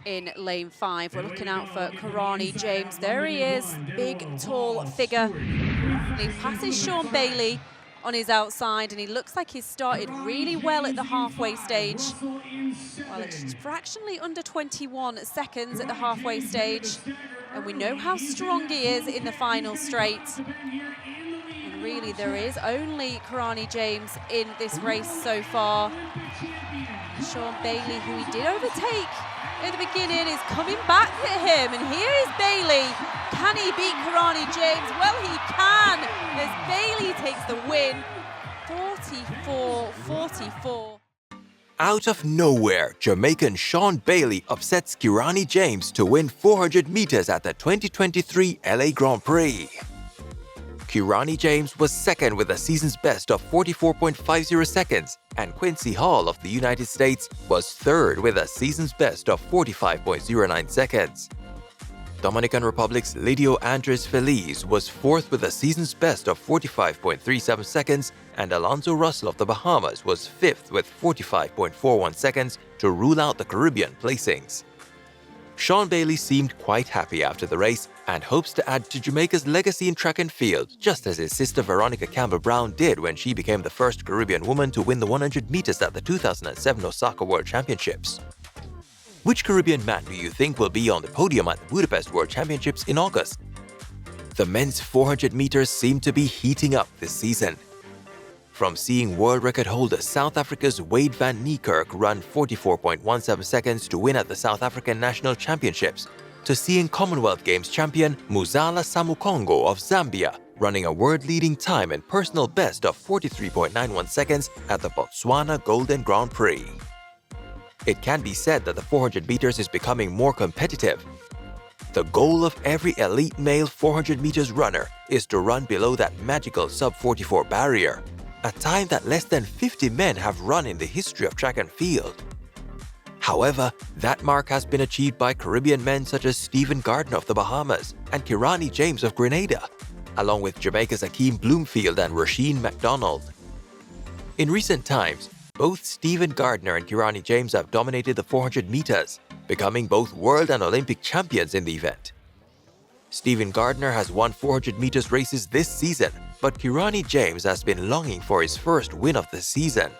in lane 5. We're looking out for Kirani James. There he is, big, tall figure. He passes Sean Bailey on his outside, and he looks like he's started really well at the halfway stage. Well, it's fractionally under 21 seconds at the halfway stage, and we know how strong he is in the final straight. And really, there is only Kirani James in this race so far. Sean Bailey, who he did overtake at the beginning, is coming back at him, and here is Bailey. Can he beat Kirani James? Well, he can, as Bailey takes the win, 44-44. Out of nowhere, Jamaican Sean Bailey upsets Kirani James to win 400 meters at the 2023 LA Grand Prix. Kirani James was second with a season's best of 44.50 seconds, and Quincy Hall of the United States was third with a season's best of 45.09 seconds. Dominican Republic's Lidio Andres Feliz was fourth with a season's best of 45.37 seconds, and Alonzo Russell of the Bahamas was fifth with 45.41 seconds to rule out the Caribbean placings. Sean Bailey seemed quite happy after the race and hopes to add to Jamaica's legacy in track and field, just as his sister Veronica Campbell-Brown did when she became the first Caribbean woman to win the 100 meters at the 2007 Osaka World Championships. Which Caribbean man do you think will be on the podium at the Budapest World Championships in August? The men's 400 meters seem to be heating up this season. From seeing world record holder South Africa's Wade van Niekerk run 44.17 seconds to win at the South African National Championships, to seeing Commonwealth Games champion Muzala Samukongo of Zambia running a world-leading time and personal best of 43.91 seconds at the Botswana Golden Grand Prix. It can be said that the 400 meters is becoming more competitive. The goal of every elite male 400 meters runner is to run below that magical sub-44 barrier, a time that less than 50 men have run in the history of track and field. However, that mark has been achieved by Caribbean men such as Stephen Gardner of the Bahamas and Kirani James of Grenada, along with Jamaica's Akeem Bloomfield and Rasheen McDonald. In recent times, both Stephen Gardner and Kirani James have dominated the 400 meters, becoming both world and Olympic champions in the event. Stephen Gardner has won 400 meters races this season, but Kirani James has been longing for his first win of the season.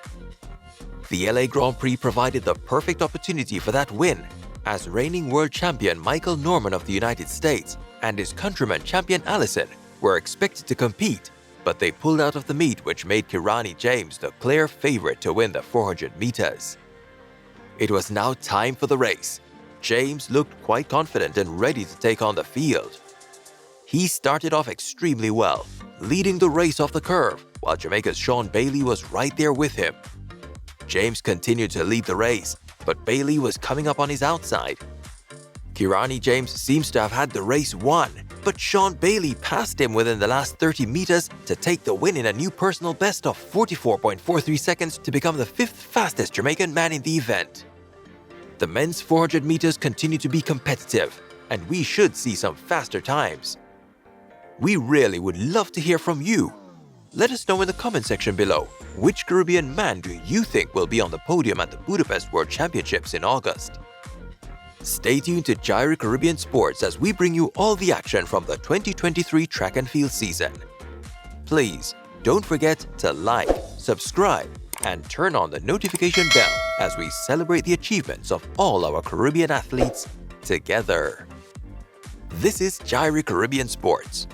The LA Grand Prix provided the perfect opportunity for that win, as reigning world champion Michael Norman of the United States and his countryman champion Allison were expected to compete, but they pulled out of the meet, which made Kirani James the clear favorite to win the 400 meters. It was now time for the race. James looked quite confident and ready to take on the field. He started off extremely well, leading the race off the curve, while Jamaica's Sean Bailey was right there with him. James continued to lead the race, but Bailey was coming up on his outside. Kirani James seems to have had the race won, but Sean Bailey passed him within the last 30 meters to take the win in a new personal best of 44.43 seconds to become the fifth fastest Jamaican man in the event. The men's 400 meters continue to be competitive, and we should see some faster times. We really would love to hear from you. Let us know in the comment section below, which Caribbean man do you think will be on the podium at the Budapest World Championships in August? Stay tuned to J-irie Caribbean Sports as we bring you all the action from the 2023 track and field season. Please don't forget to like, subscribe, and turn on the notification bell as we celebrate the achievements of all our Caribbean athletes together. This is J-irie Caribbean Sports.